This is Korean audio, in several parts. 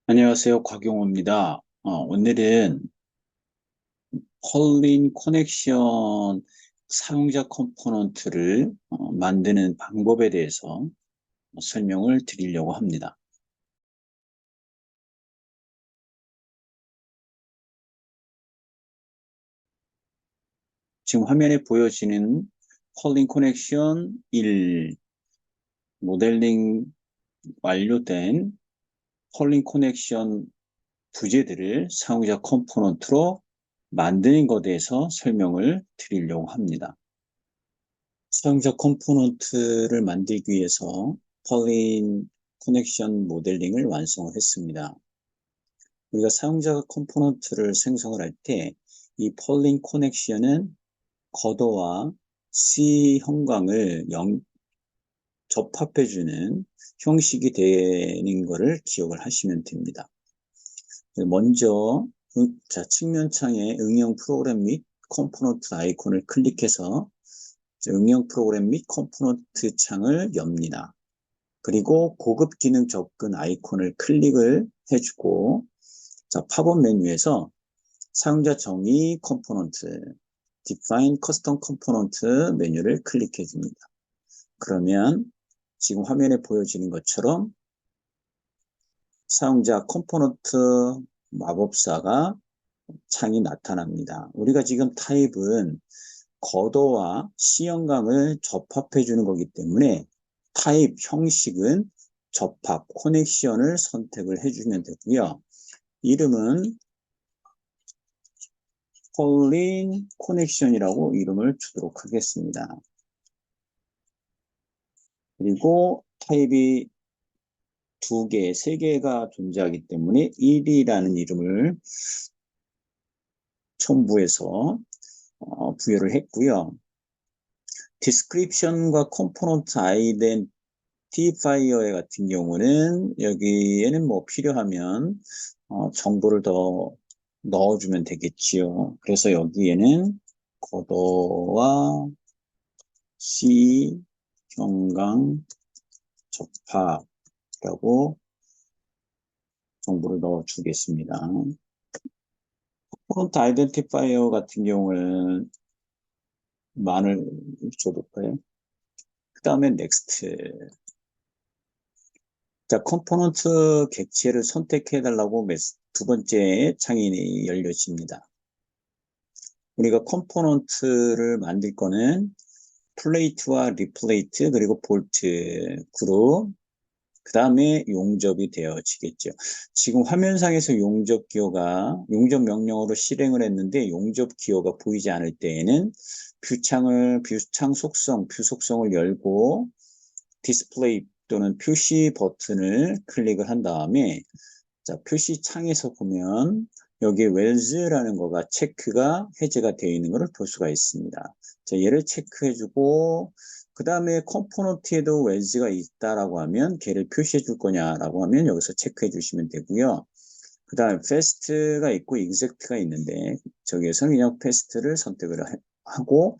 안녕하세요. 곽용호입니다. 오늘은 컬링 커넥션 사용자 컴포넌트를 만드는 방법에 대해서 설명을 드리려고 합니다. 지금 화면에 보여지는 컬링 커넥션 1 모델링 완료된 컬링 커넥션 부재들을 사용자 컴포넌트로 만드는 것에 대해서 설명을 드리려고 합니다. 사용자 컴포넌트를 만들기 위해서 펄린 커넥션 모델링을 완성을 했습니다. 우리가 사용자 컴포넌트를 생성을 할 때 이 펄린 커넥션은 겉어와 C 형광을 접합해주는 형식이 되는 것을 기억을 하시면 됩니다. 먼저 측면창에 응용 프로그램 및 컴포넌트 아이콘을 클릭해서 응용 프로그램 및 컴포넌트 창을 엽니다. 그리고 고급 기능 접근 아이콘을 클릭을 해주고 팝업 메뉴에서 사용자 정의 컴포넌트 Define Custom Component 메뉴를 클릭해 줍니다. 그러면 지금 화면에 보여지는 것처럼 사용자 컴포넌트 마법사가 창이 나타납니다. 우리가 지금 타입은 겉어와 C형광을 접합해 주는 거기 때문에 타입 형식은 접합, 커넥션을 선택을 해주면 되고요. 이름은 컬링 커넥션이라고 이름을 주도록 하겠습니다. 그리고 타입이 2개, 3개가 존재하기 때문에 1이라는 이름을 첨부해서 부여를 했고요. 디스크립션과 컴포넌트 아이덴티파이어 같은 경우는 여기에는 뭐 필요하면 정보를 더 넣어주면 되겠지요. 그래서 여기에는 겉어와 C 형광 접합이라고 정보를 넣어주겠습니다. 컴포넌트 아이덴티파이어 같은 경우는 만을 줘볼까요? 그 다음에 넥스트. 자, 컴포넌트 객체를 선택해달라고 두 번째 창이 열려집니다. 우리가 컴포넌트를 만들 거는 플레이트와 리플레이트 그리고 볼트 그룹 그 다음에 용접이 되어지겠죠. 지금 화면상에서 용접 명령어로 실행을 했는데 용접 기호가 보이지 않을 때에는 뷰창 속성, 뷰 속성을 열고 디스플레이 또는 표시 버튼을 클릭을 한 다음에 자, 표시 창에서 보면 여기 웰즈라는 거가 체크가 해제가 되어 있는 것을 볼 수가 있습니다. 자, 얘를 체크해주고 그 다음에 컴포넌트에도 웰즈가 있다라고 하면 걔를 표시해 줄 거냐라고 하면 여기서 체크해 주시면 되고요. 그 다음에 패스트가 있고 익젝트가 있는데 저기에서 그냥 패스트를 선택을 하고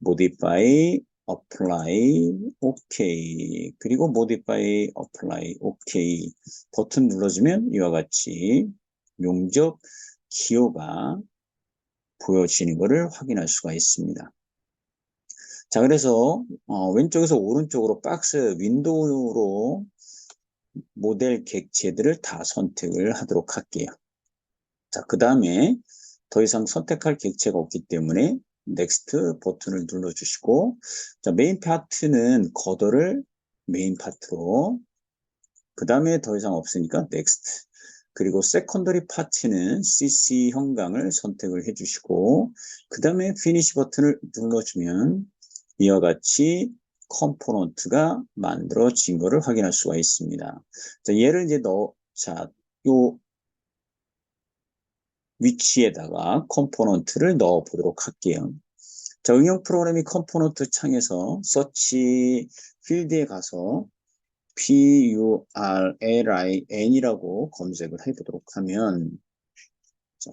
modify, apply, OK 그리고 modify, apply, OK 버튼 눌러주면 이와 같이 용접 기호가 보여지는 것을 확인할 수가 있습니다. 자, 그래서 왼쪽에서 오른쪽으로 박스 윈도우로 모델 객체들을 다 선택을 하도록 할게요. 자, 그 다음에 더 이상 선택할 객체가 없기 때문에 넥스트 버튼을 눌러주시고 자, 메인 파트는 겉어를 메인 파트로 그 다음에 더 이상 없으니까 넥스트 그리고 세컨더리 파트는 CC 형광을 선택을 해주시고 그 다음에 피니시 버튼을 눌러주면 이와 같이 컴포넌트가 만들어진 것을 확인할 수가 있습니다. 자, 얘를 이제 요 위치에다가 컴포넌트를 넣어 보도록 할게요. 자, 응용 프로그램이 컴포넌트 창에서 서치 필드에 가서 PURLIN이라고 검색을 해보도록 하면 자,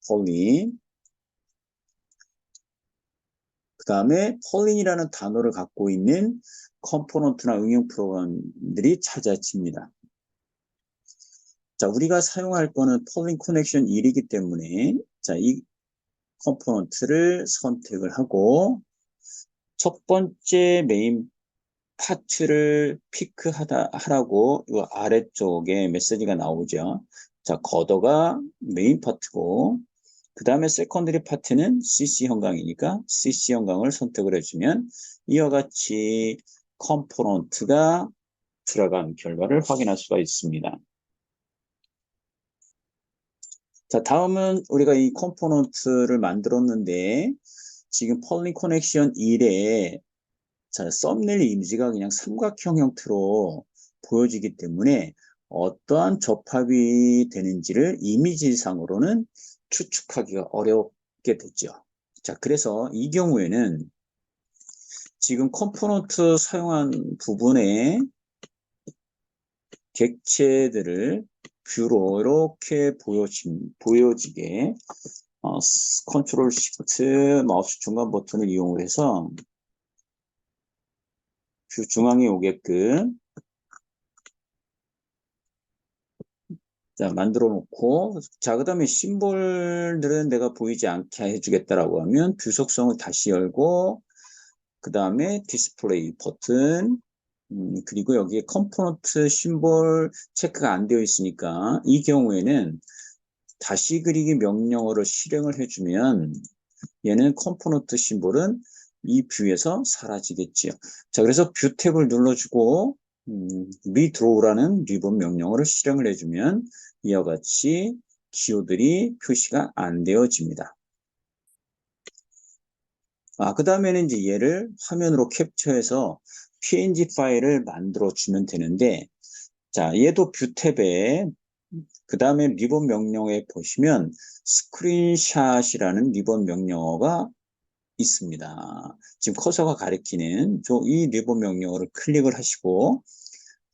펄린 그 다음에 펄린이라는 단어를 갖고 있는 컴포넌트나 응용 프로그램들이 찾아집니다. 자, 우리가 사용할 거는 폴링 커넥션 1이기 때문에 자, 이 컴포넌트를 선택을 하고 첫 번째 메인 파츠를 하라고 이 아래쪽에 메시지가 나오죠. 자, 걷어가 메인 파트고 그 다음에 세컨더리 파트는 CC 형광이니까 CC 형광을 선택을 해주면 이와 같이 컴포넌트가 들어간 결과를 확인할 수가 있습니다. 자, 다음은 우리가 이 컴포넌트를 만들었는데 지금 폴링 커넥션 1에 자, 썸네일 이미지가 그냥 삼각형 형태로 보여지기 때문에 어떠한 접합이 되는지를 이미지상으로는 추측하기가 어렵게 됐죠. 자, 그래서 이 경우에는 지금 컴포넌트 사용한 부분에 객체들을 뷰로 이렇게 보여지게 컨트롤 시프트 마우스 중간 버튼을 이용해서 뷰 중앙에 오게끔 자, 만들어 놓고, 자, 그 다음에 심볼들은 내가 보이지 않게 해주겠다라고 하면 뷰 속성을 다시 열고, 그 다음에 디스플레이 버튼, 그리고 여기에 컴포넌트 심볼 체크가 안 되어 있으니까 이 경우에는 다시 그리기 명령어를 실행을 해주면 얘는 컴포넌트 심볼은 이 뷰에서 사라지겠지요. 자, 그래서 뷰 탭을 눌러주고 리드로우라는 리본 명령어를 실행을 해주면 이와 같이 기호들이 표시가 안 되어집니다. 그 다음에는 이제 얘를 화면으로 캡처해서 PNG 파일을 만들어 주면 되는데, 자, 얘도 뷰 탭에 그 다음에 리본 명령어에 보시면 스크린샷이라는 리본 명령어가 있습니다. 지금 커서가 가리키는 이 리본 명령어를 클릭을 하시고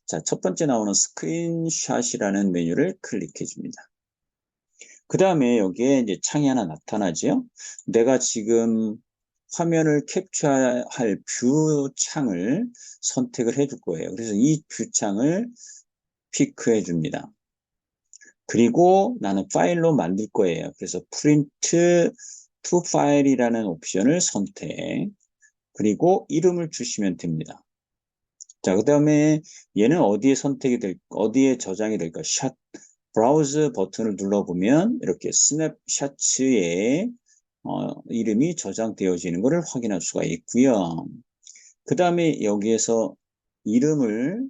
자, 첫 번째 나오는 스크린샷이라는 메뉴를 클릭해 줍니다. 그 다음에 여기에 이제 창이 하나 나타나죠. 내가 지금 화면을 캡처할 뷰 창을 선택을 해줄 거예요. 그래서 이 뷰 창을 피크해 줍니다. 그리고 나는 파일로 만들 거예요. 그래서 프린트 투 파일이라는 옵션을 선택. 그리고 이름을 주시면 됩니다. 자, 그 다음에 얘는 어디에 저장이 될까? 브라우즈 버튼을 눌러보면 이렇게 스냅샷츠에 이름이 저장되어지는 것을 확인할 수가 있고요. 그 다음에 여기에서 이름을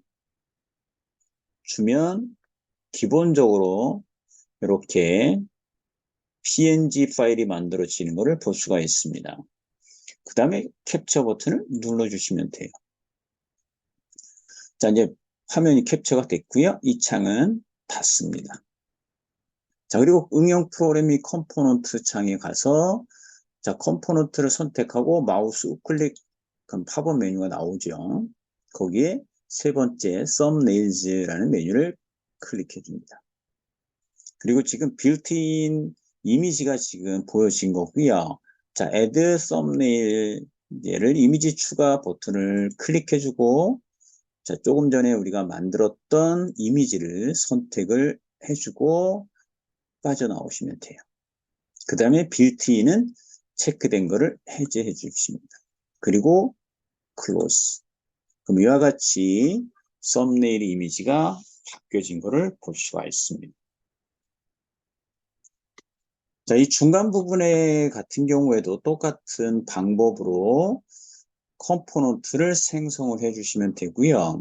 주면 기본적으로 이렇게 PNG 파일이 만들어지는 것을 볼 수가 있습니다. 그 다음에 캡처 버튼을 눌러주시면 돼요. 자, 이제 화면이 캡처가 됐고요. 이 창은 닫습니다. 자, 그리고 응용 프로그램 및 컴포넌트 창에 가서 자, 컴포넌트를 선택하고 마우스 우클릭 그럼 팝업 메뉴가 나오죠. 거기에 세 번째 썸네일즈라는 메뉴를 클릭해 줍니다. 그리고 지금 빌트인 이미지가 지금 보여진 거고요. 자, add 썸네일 얘를 이미지 추가 버튼을 클릭해 주고 자, 조금 전에 우리가 만들었던 이미지를 선택을 해주고 빠져나오시면 돼요. 그 다음에 빌트인은 체크된 거를 해제해 주십니다. 그리고 클로즈. 그럼 이와 같이 썸네일 이미지가 바뀌어진 거를 볼 수가 있습니다. 자, 이 중간 부분에 같은 경우에도 똑같은 방법으로 컴포넌트를 생성을 해주시면 되고요.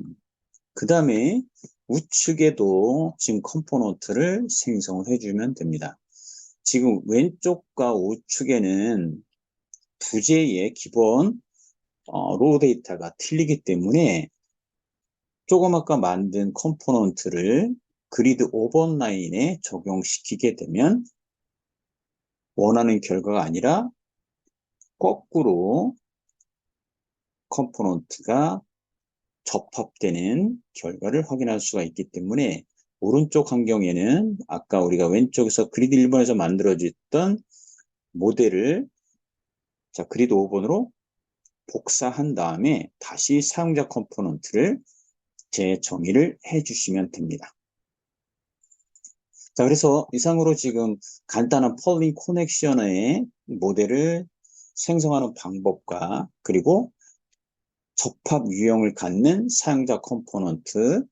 그 다음에 우측에도 지금 컴포넌트를 생성을 해주면 됩니다. 지금 왼쪽과 우측에는 두 개의 기본 로우 데이터가 틀리기 때문에 조금 아까 만든 컴포넌트를 그리드 5번 라인에 적용시키게 되면 원하는 결과가 아니라 거꾸로 컴포넌트가 접합되는 결과를 확인할 수가 있기 때문에 오른쪽 환경에는 아까 우리가 왼쪽에서 그리드 1번에서 만들어졌던 모델을 자, 그리드 5번으로 복사한 다음에 다시 사용자 컴포넌트를 재정의를 해주시면 됩니다. 자, 그래서 이상으로 지금 간단한 폴링 커넥션의 모델을 생성하는 방법과 그리고 접합 유형을 갖는 사용자 컴포넌트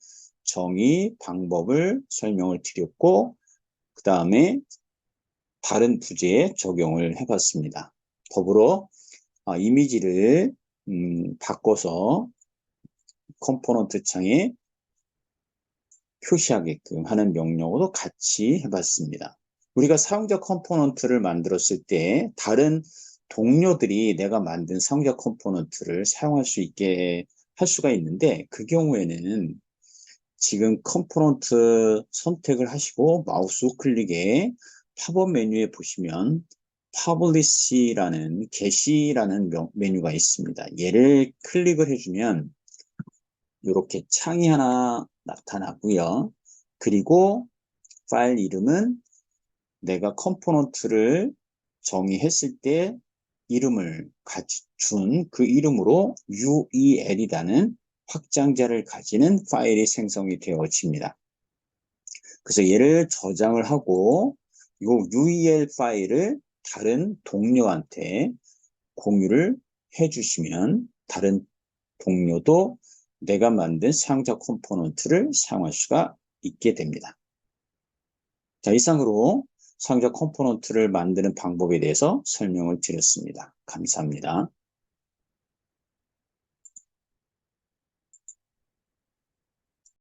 정의 방법을 설명을 드렸고, 그 다음에 다른 부제에 적용을 해봤습니다. 더불어 이미지를 바꿔서 컴포넌트 창에 표시하게끔 하는 명령어도 같이 해봤습니다. 우리가 사용자 컴포넌트를 만들었을 때 다른 동료들이 내가 만든 사용자 컴포넌트를 사용할 수 있게 할 수가 있는데, 그 경우에는 지금 컴포넌트 선택을 하시고 마우스 우클릭에 팝업 메뉴에 보시면 Publish라는 게시라는 메뉴가 있습니다. 얘를 클릭을 해주면 이렇게 창이 하나 나타나고요. 그리고 파일 이름은 내가 컴포넌트를 정의했을 때 이름을 준 그 이름으로 UEL이라는 확장자를 가지는 파일이 생성이 되어집니다. 그래서 얘를 저장을 하고 이 UEL 파일을 다른 동료한테 공유를 해주시면 다른 동료도 내가 만든 사용자 컴포넌트를 사용할 수가 있게 됩니다. 자, 이상으로 사용자 컴포넌트를 만드는 방법에 대해서 설명을 드렸습니다. 감사합니다.